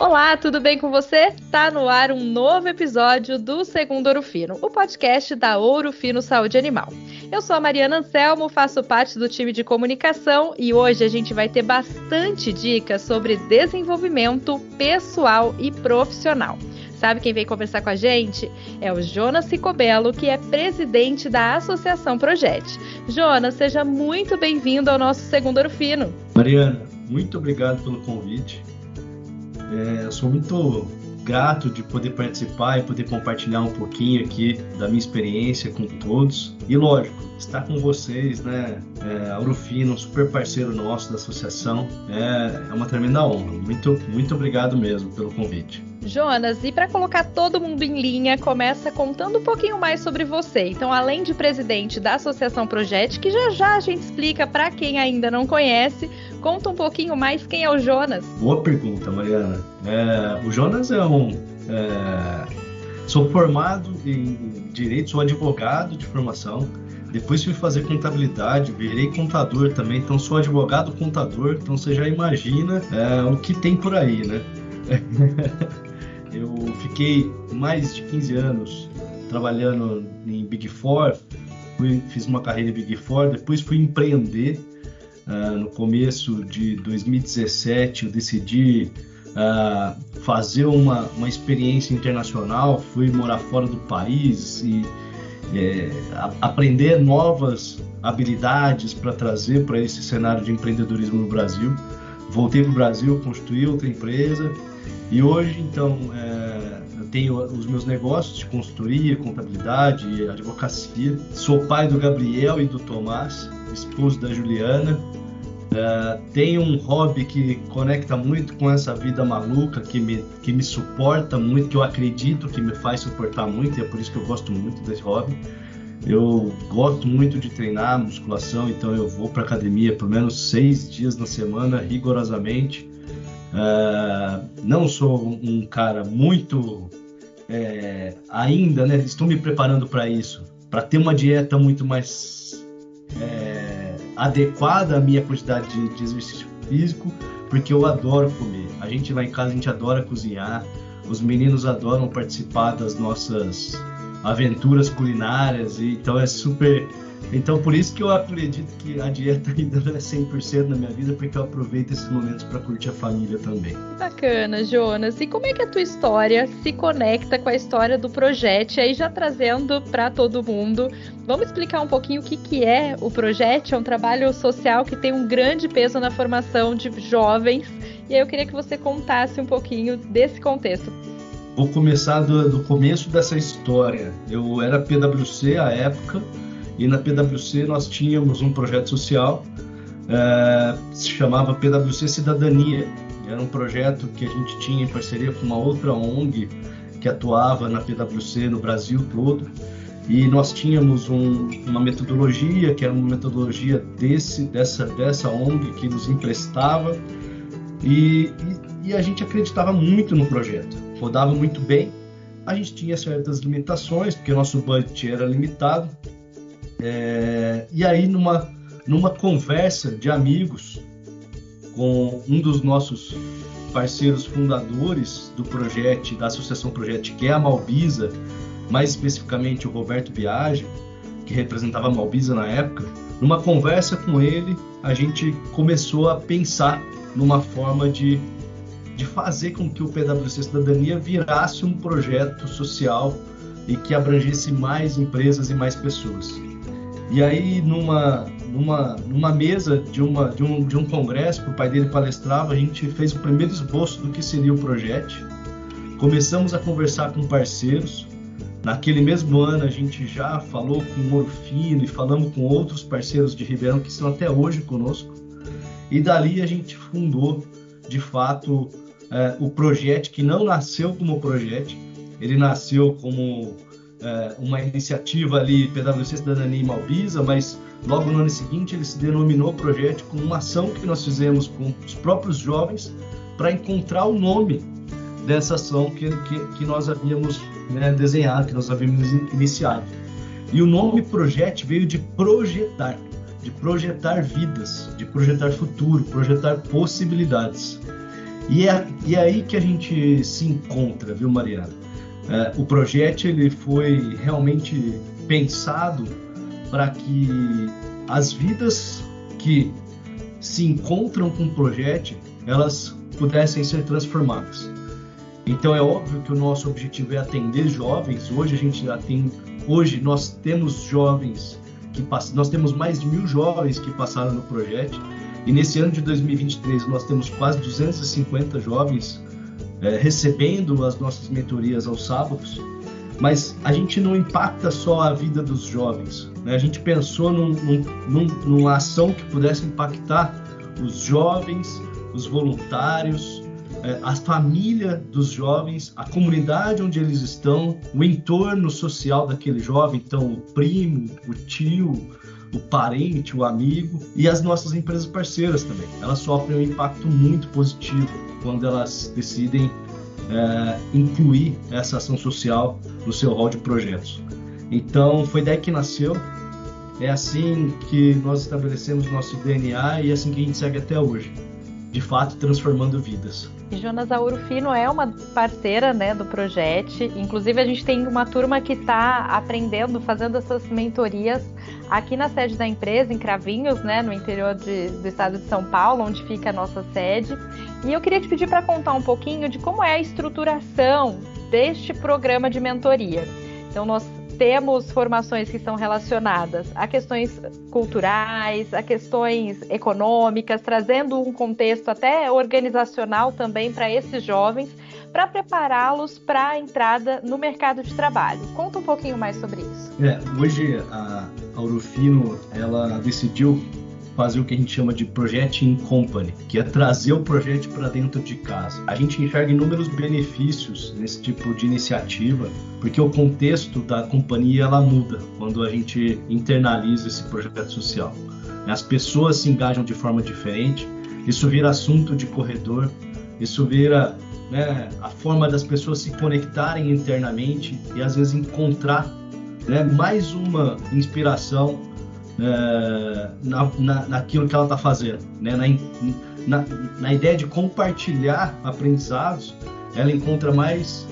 Olá, tudo bem com você? Tá no ar um novo episódio do Segundo Ouro Fino, o podcast da Ouro Fino Saúde Animal. Eu sou a Mariana Anselmo, faço parte do time de comunicação e hoje a gente vai ter bastante dicas sobre desenvolvimento pessoal e profissional. Sabe quem veio conversar com a gente? É o Jonas Cicobello, que é presidente da Associação Projet. Jonas, seja muito bem-vindo ao nosso Segundo Ouro Fino. Mariana, muito obrigado pelo convite. Eu sou muito grato de poder participar e poder compartilhar um pouquinho aqui da minha experiência com todos. E lógico, estar com vocês, né? A Ouro Fino, um super parceiro nosso da associação, é uma tremenda honra. Muito obrigado mesmo pelo convite. Jonas, e para colocar todo mundo em linha, começa contando um pouquinho mais sobre você. Então, além de presidente da Associação Projet, que já a gente explica para quem ainda não conhece, conta um pouquinho mais quem é o Jonas. Boa pergunta, Mariana. O Jonas sou formado em Direito, sou advogado de formação. Depois fui fazer contabilidade, virei contador também, então sou advogado contador, então você já imagina o que tem por aí, né? Eu fiquei mais de 15 anos trabalhando em Big Four, fiz uma carreira em Big Four, depois fui empreender. No começo de 2017 eu decidi fazer uma experiência internacional, fui morar fora do país e aprender novas habilidades para trazer para esse cenário de empreendedorismo no Brasil. Voltei para o Brasil, construí outra empresa e hoje, então, eu tenho os meus negócios de consultoria, contabilidade e advocacia. Sou pai do Gabriel e do Tomás, esposo da Juliana. Tenho um hobby que conecta muito com essa vida maluca, que me suporta muito, que eu acredito que me faz suportar muito, e é por isso que eu gosto muito desse hobby. Eu gosto muito de treinar musculação, então eu vou para academia pelo menos 6 dias na semana, rigorosamente. Não sou um cara muito ainda, né? Estou me preparando para isso, para ter uma dieta muito mais adequada à minha quantidade de exercício físico, porque eu adoro comer. A gente lá em casa, a gente adora cozinhar, os meninos adoram participar das nossas aventuras culinárias, e então é super... Então por isso que eu acredito que a dieta ainda não é 100% na minha vida, porque eu aproveito esses momentos para curtir a família também. Bacana, Jonas. E como é que a tua história se conecta com a história do Projet? Aí já trazendo para todo mundo, vamos explicar um pouquinho o que é o Projet? É um trabalho social que tem um grande peso na formação de jovens. E aí eu queria que você contasse um pouquinho desse contexto. Vou começar do começo dessa história. Eu era PwC à época, e na PwC nós tínhamos um projeto social, se chamava PwC Cidadania. Era um projeto que a gente tinha em parceria com uma outra ONG que atuava na PwC no Brasil todo. E nós tínhamos uma metodologia, que era uma metodologia dessa ONG que nos emprestava. E a gente acreditava muito no projeto, rodava muito bem. A gente tinha certas limitações, porque o nosso budget era limitado. E aí, numa conversa de amigos com um dos nossos parceiros fundadores do projeto, da Associação Projet, que é a Malbisa, mais especificamente o Roberto Biagi, que representava a Malbisa na época, numa conversa com ele, a gente começou a pensar numa forma de fazer com que o PwC Cidadania virasse um projeto social e que abrangesse mais empresas e mais pessoas. E aí, numa mesa de um congresso que o pai dele palestrava, a gente fez o primeiro esboço do que seria o projeto. Começamos a conversar com parceiros. Naquele mesmo ano, a gente já falou com o Ouro Fino e falamos com outros parceiros de Ribeirão que estão até hoje conosco. E dali a gente fundou, de fato, o projeto, que não nasceu como projeto, ele nasceu como uma iniciativa ali, PwC Cidadania e Malbisa, mas logo no ano seguinte ele se denominou projeto como uma ação que nós fizemos com os próprios jovens para encontrar o nome dessa ação que nós havíamos desenhado, que nós havíamos iniciado. E o nome projeto veio de projetar vidas, de projetar futuro, projetar possibilidades. E é aí que a gente se encontra, viu, Mariana? O projeto ele foi realmente pensado para que as vidas que se encontram com o projeto, elas pudessem ser transformadas. Então é óbvio que o nosso objetivo é atender jovens. Hoje nós temos jovens nós temos mais de 1.000 jovens que passaram no projeto, e nesse ano de 2023 nós temos quase 250 jovens recebendo as nossas mentorias aos sábados. Mas a gente não impacta só a vida dos jovens, né? A gente pensou numa ação que pudesse impactar os jovens, os voluntários, a família dos jovens, a comunidade onde eles estão, o entorno social daquele jovem, então o primo, o tio, o parente, o amigo, e as nossas empresas parceiras também. Elas sofrem um impacto muito positivo quando elas decidem incluir essa ação social no seu rol de projetos. Então foi daí que nasceu, é assim que nós estabelecemos nosso DNA e é assim que a gente segue até hoje, de fato transformando vidas. E Jonas, a Ouro Fino é uma parceira, né, do projeto. Inclusive a gente tem uma turma que está aprendendo, fazendo essas mentorias aqui na sede da empresa, em Cravinhos, né, no interior do estado de São Paulo, onde fica a nossa sede. E eu queria te pedir para contar um pouquinho de como é a estruturação deste programa de mentoria. Então nós temos formações que são relacionadas a questões culturais, a questões econômicas, trazendo um contexto até organizacional também para esses jovens, para prepará-los para a entrada no mercado de trabalho. Conta um pouquinho mais sobre isso. Hoje a Ouro Fino, ela decidiu fazer o que a gente chama de Project in Company, que é trazer o projeto para dentro de casa. A gente enxerga inúmeros benefícios nesse tipo de iniciativa, porque o contexto da companhia ela muda quando a gente internaliza esse projeto social. As pessoas se engajam de forma diferente, isso vira assunto de corredor, isso vira, né, a forma das pessoas se conectarem internamente e às vezes encontrar, né, mais uma inspiração naquilo que ela está fazendo, né? Na ideia de compartilhar aprendizados, ela encontra mais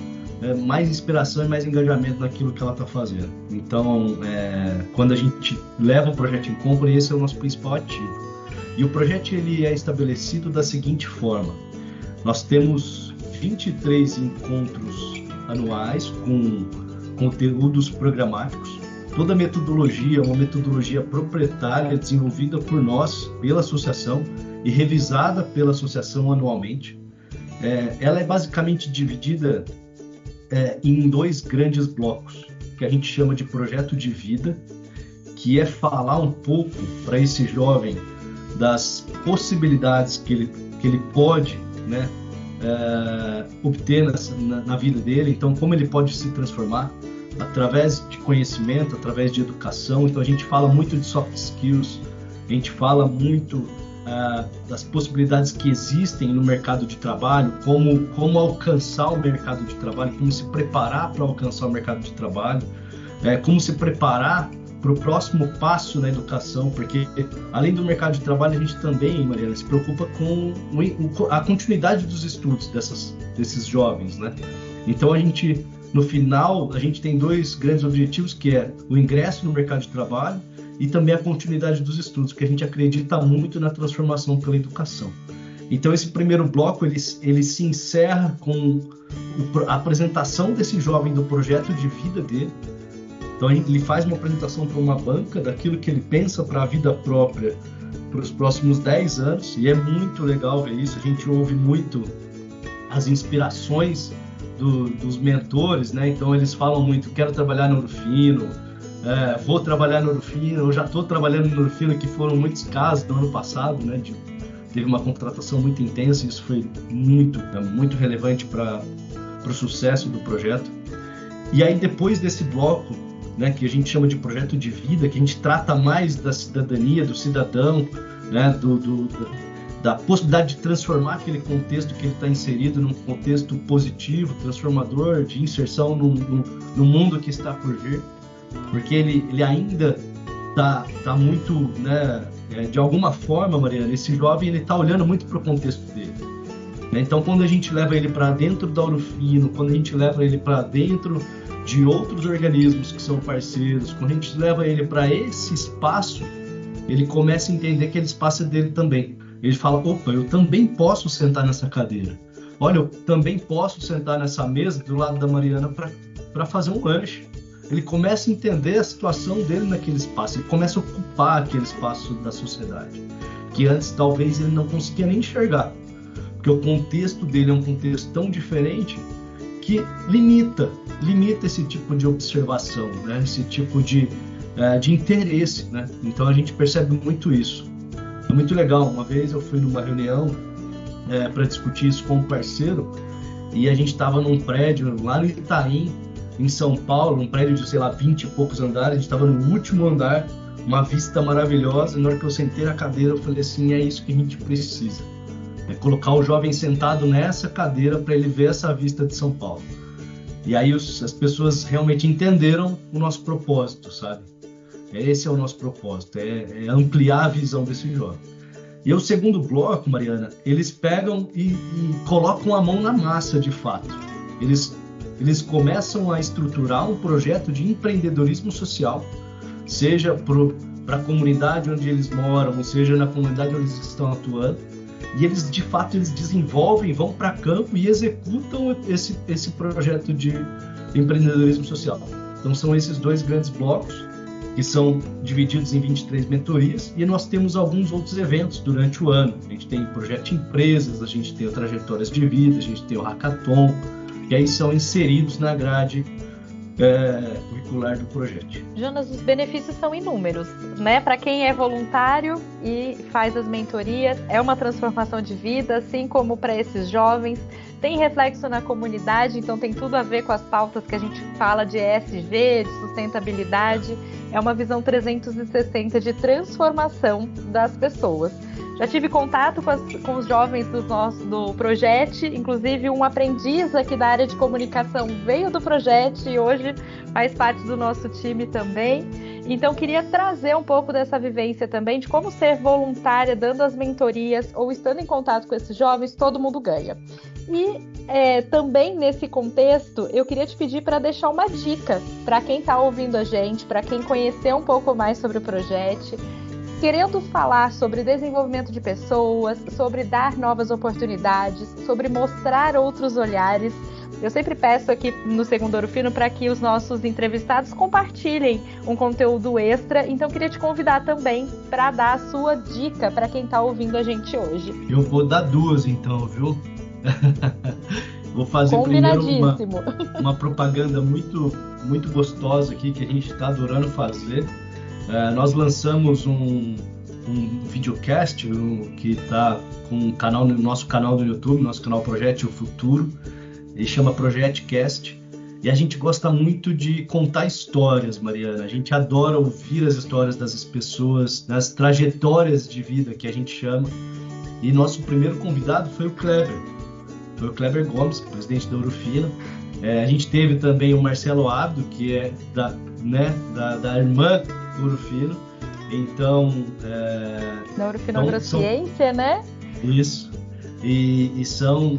inspiração e mais engajamento naquilo que ela está fazendo. Então, quando a gente leva o projeto em company, esse é o nosso principal ativo. E o projeto ele é estabelecido da seguinte forma: nós temos 23 encontros anuais com conteúdos programáticos. Toda a metodologia é uma metodologia proprietária desenvolvida por nós, pela associação, e revisada pela associação anualmente. Ela é basicamente dividida em 2 grandes blocos, que a gente chama de projeto de vida, que é falar um pouco para esse jovem das possibilidades que ele pode, né, obter na vida dele, então como ele pode se transformar através de conhecimento, através de educação. Então a gente fala muito de soft skills, a gente fala muito das possibilidades que existem no mercado de trabalho, como alcançar o mercado de trabalho, como se preparar para alcançar o mercado de trabalho, como se preparar para o próximo passo na educação, porque além do mercado de trabalho, a gente também, Mariana, se preocupa com a continuidade dos estudos desses jovens, né? Então no final, a gente tem 2 grandes objetivos, que é o ingresso no mercado de trabalho e também a continuidade dos estudos, porque a gente acredita muito na transformação pela educação. Então, esse primeiro bloco, ele se encerra com a apresentação desse jovem do projeto de vida dele. Então, ele faz uma apresentação para uma banca daquilo que ele pensa para a vida própria para os próximos 10 anos, e é muito legal ver isso. A gente ouve muito as inspirações dos mentores, né? Então eles falam muito: quero trabalhar no Ouro Fino, vou trabalhar no Ouro Fino, eu já estou trabalhando no Ouro Fino, que foram muitos casos no ano passado, né? Teve uma contratação muito intensa, e isso foi muito relevante para o sucesso do projeto. E aí depois desse bloco, né, que a gente chama de projeto de vida, que a gente trata mais da cidadania, do cidadão, né, da possibilidade de transformar aquele contexto que ele está inserido num contexto positivo, transformador, de inserção no mundo que está por vir, porque ele ainda está muito, né, de alguma forma, Mariana, esse jovem ele está olhando muito para o contexto dele. Então, quando a gente leva ele para dentro da Ouro Fino, quando a gente leva ele para dentro de outros organismos que são parceiros, quando a gente leva ele para esse espaço, ele começa a entender que aquele espaço é dele também. Ele fala, opa, eu também posso sentar nessa cadeira. Olha, eu também posso sentar nessa mesa do lado da Mariana para fazer um lanche. Ele começa a entender a situação dele naquele espaço, ele começa a ocupar aquele espaço da sociedade, que antes talvez ele não conseguia nem enxergar, porque o contexto dele é um contexto tão diferente que limita esse tipo de observação, né? Esse tipo de interesse, né? Então a gente percebe muito isso. É muito legal. Uma vez eu fui numa reunião para discutir isso com um parceiro e a gente estava num prédio lá no Itaim, em São Paulo, um prédio de, 20 e poucos andares. A gente estava no último andar, uma vista maravilhosa, e na hora que eu sentei na cadeira eu falei assim, é isso que a gente precisa. É colocar o jovem sentado nessa cadeira para ele ver essa vista de São Paulo. E aí as pessoas realmente entenderam o nosso propósito, sabe? Esse é o nosso propósito, é ampliar a visão desse jovem. E o segundo bloco, Mariana, eles pegam e colocam a mão na massa, de fato. Eles começam a estruturar um projeto de empreendedorismo social, seja para a comunidade onde eles moram, seja na comunidade onde eles estão atuando, e eles, de fato, eles desenvolvem, vão para campo e executam esse projeto de empreendedorismo social. Então, são esses dois grandes blocos, que são divididos em 23 mentorias, e nós temos alguns outros eventos durante o ano. A gente tem o Projeto de Empresas, a gente tem o Trajetórias de Vida, a gente tem o Hackathon, que aí são inseridos na grade curricular do projeto. Jonas, os benefícios são inúmeros, né? Para quem é voluntário e faz as mentorias, é uma transformação de vida, assim como para esses jovens. Tem reflexo na comunidade, então tem tudo a ver com as pautas que a gente fala de ESG, de sustentabilidade. É uma visão 360 de transformação das pessoas. Já tive contato com os jovens do projeto, inclusive um aprendiz aqui da área de comunicação veio do projeto e hoje faz parte do nosso time também. Então, queria trazer um pouco dessa vivência também, de como ser voluntária, dando as mentorias ou estando em contato com esses jovens, todo mundo ganha. E também nesse contexto, eu queria te pedir para deixar uma dica para quem está ouvindo a gente, para quem conhecer um pouco mais sobre o projeto, querendo falar sobre desenvolvimento de pessoas, sobre dar novas oportunidades, sobre mostrar outros olhares. Eu sempre peço aqui no Segundo Ouro Fino para que os nossos entrevistados compartilhem um conteúdo extra. Então, queria te convidar também para dar a sua dica para quem está ouvindo a gente hoje. Eu vou dar duas, então, viu? Vou fazer primeiro uma propaganda muito, muito gostosa aqui que a gente está adorando fazer. Nós lançamos um videocast que está com um canal no nosso canal do YouTube, nosso canal Projeto o Futuro. Ele chama ProjectCast. E a gente gosta muito de contar histórias, Mariana. A gente adora ouvir as histórias das pessoas, das trajetórias de vida que a gente chama. E nosso primeiro convidado foi o Kleber. Foi o Kleber Gomes, presidente da Ouro Fino. A gente teve também o Marcelo Abdo, que é da irmã do Ouro Fino. Então... da Ouro Fino Agrociência, né? Isso. E são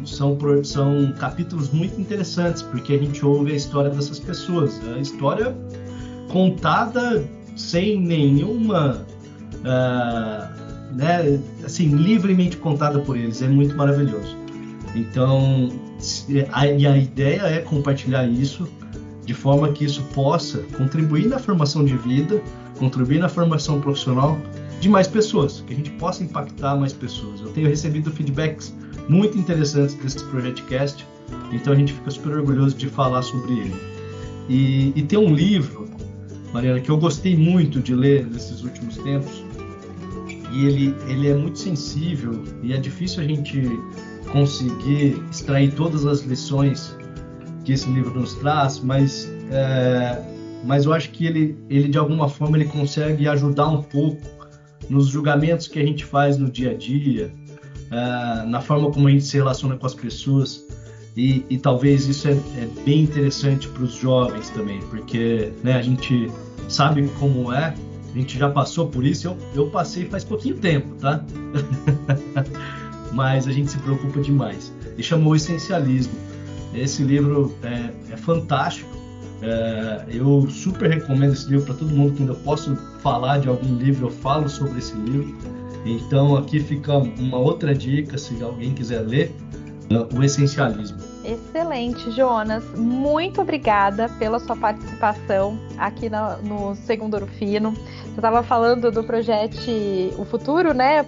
capítulos muito interessantes, porque a gente ouve a história dessas pessoas. A história contada sem nenhuma... livremente contada por eles. É muito maravilhoso. Então, a ideia é compartilhar isso de forma que isso possa contribuir na formação de vida, contribuir na formação profissional de mais pessoas, que a gente possa impactar mais pessoas. Eu tenho recebido feedbacks muito interessantes desse ProjectCast, então a gente fica super orgulhoso de falar sobre ele. E tem um livro, Mariana, que eu gostei muito de ler nesses últimos tempos, e ele é muito sensível, e é difícil a gente conseguir extrair todas as lições que esse livro nos traz, mas eu acho que ele de alguma forma ele consegue ajudar um pouco nos julgamentos que a gente faz no dia a dia, na forma como a gente se relaciona com as pessoas, e talvez isso é bem interessante para os jovens também, porque a gente sabe como a gente já passou por isso. Eu passei faz pouquinho tempo, tá? Mas a gente se preocupa demais. e chamou O Essencialismo. Esse livro é fantástico. Eu super recomendo esse livro para todo mundo. Quando eu posso falar de algum livro, eu falo sobre esse livro. Então aqui fica uma outra dica, se alguém quiser ler, O Essencialismo. Excelente, Jonas. Muito obrigada pela sua participação aqui no Segundo Ouro Fino. Você estava falando do projeto O Futuro, né?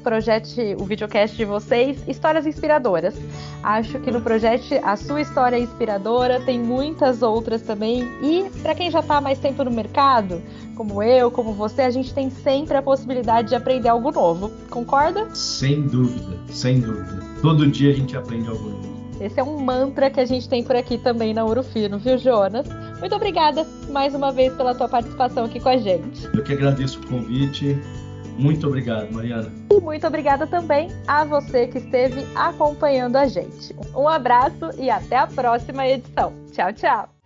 O videocast de vocês, Histórias Inspiradoras. Acho que no projeto a sua história é inspiradora, tem muitas outras também. E para quem já está há mais tempo no mercado, como eu, como você, a gente tem sempre a possibilidade de aprender algo novo. Concorda? Sem dúvida, sem dúvida. Todo dia a gente aprende algo novo. Esse é um mantra que a gente tem por aqui também na Ouro Fino, viu, Jonas? Muito obrigada mais uma vez pela tua participação aqui com a gente. Eu que agradeço o convite. Muito obrigado, Mariana. E muito obrigada também a você que esteve acompanhando a gente. Um abraço e até a próxima edição. Tchau, tchau!